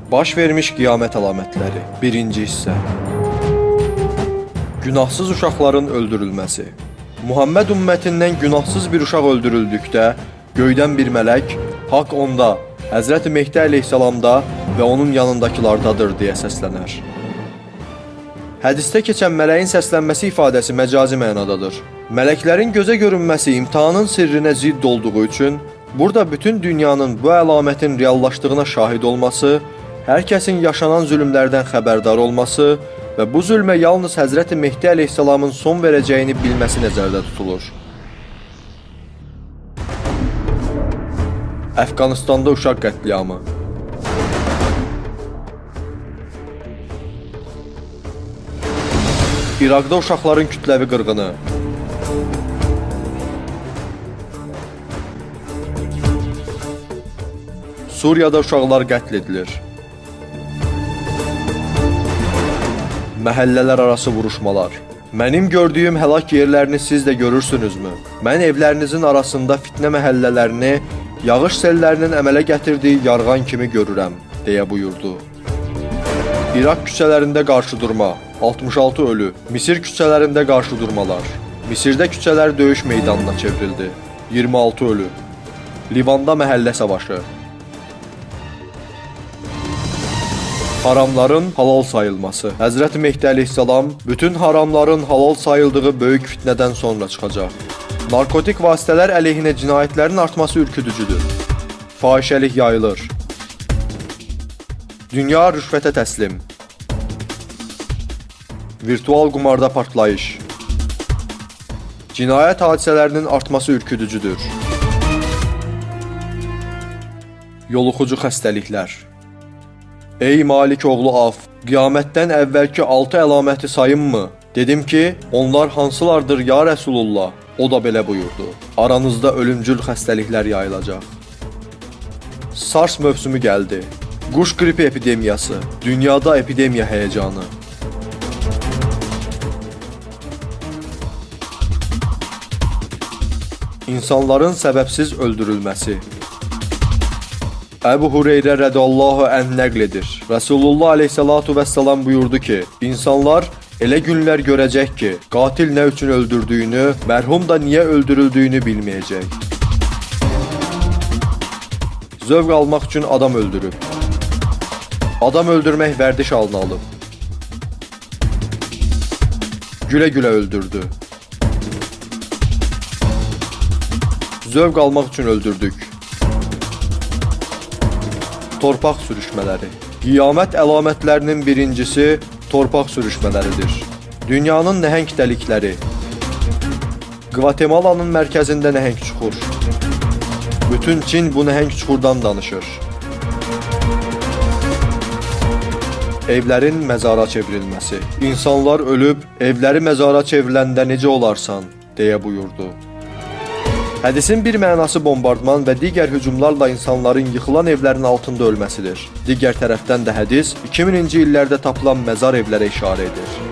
Baş vermiş qiyamət əlamətləri. 1-ci hissə. Günahsız uşaqların öldürülməsi. Muhammed ümmətindən günahsız bir uşaq öldürüldükdə, göydən bir mələk, haqq onda, Həzrəti Mehdi əleyhissalamda və onun yanındakilardadır deyə səslənər. Hədisdə keçən mələyin səslənməsi ifadəsi məcazi mənadadır. Mələklərin gözə görünməsi imtahanın sirrinə zidd olduğu üçün, burada bütün dünyanın bu əlamətin reallaşdığına şahid olması, hər kəsin yaşanan zülmlərdən xəbərdar olması və bu zülmə yalnız Həzrəti Mehdi əleyhissalamın son verəcəyini bilməsi nəzərdə tutulur. Əfqanistanda uşaq qətliamı. İraqda uşaqların kütləvi qırğını. Suriyada uşaqlar qətl edilir. Məhəllələr arası vuruşmalar. Mənim gördüyüm həlak yerlərini siz də görürsünüzmü? Mən evlərinizin arasında fitnə məhəllələrini, yağış sellərinin əmələ gətirdiyi yarğan kimi görürəm, deyə buyurdu. İraq küçələrində qarşıdurma, 66 ölü. Misir küçələrində qarşıdurmalar. Misirdə küçələr döyüş meydanına çevrildi. 26 ölü. Livanda məhəllə savaşı. Haramların halal sayılması. Həzrəti Mehdi əleyhissalam bütün haramların halal sayıldığı böyük fitnədən sonra çıxacaq. Narkotik vasitələr əleyhinə cinayətlərin artması ürküdücüdür. Fahişəlik yayılır. Dünya rüşvətə təslim. Virtual qumarda partlayış. Cinayət hadisələrinin artması ürküdücüdür. Yoluxucu xəstəliklər. Ey Malik oğlu Af, qiyamətdən əvvəlki 6 əlaməti sayımmı? Dedim ki, onlar hansılardır ya Rəsulullah? O da belə buyurdu. Aranızda ölümcül xəstəliklər yayılacaq. SARS mövsümü gəldi. Quş qripi epidemiyası. Dünyada epidemiya həyəcanı. İnsanların səbəbsiz öldürülməsi. Əbu Hüreyrə rədiyallahu anh nəql edir. Rasulullah aleyhissalatu vesselam buyurdu ki, insanlar elə günlər görəcək ki, qatil nə üçün öldürdüyünü, mərhum da niyə öldürüldüyünü bilməyəcək. Zövq almaq üçün adam öldürüb. Adam öldürmək vərdiş halına alıb. Gülə-gülə öldürdü. Zövq almaq üçün öldürdük. Torpaq sürüşmələri. Qiyamət əlamətlərinin birincisi torpaq sürüşmələridir. Dünyanın nəhəng dəlikləri. Qvatemalanın mərkəzində nəhəng çuxur. Bütün Çin bu nəhəng çuxurdan danışır. Evlərin məzara çevrilməsi. İnsanlar ölüb, evləri məzara çevriləndə necə olarsan, deyə buyurdu. Hədisin bir mənası bombardman və digər hücumlarla insanların yıxılan evlərin altında ölməsidir. Digər tərəfdən də hədis 2000-ci illərdə tapılan məzar evlərə işarə edir.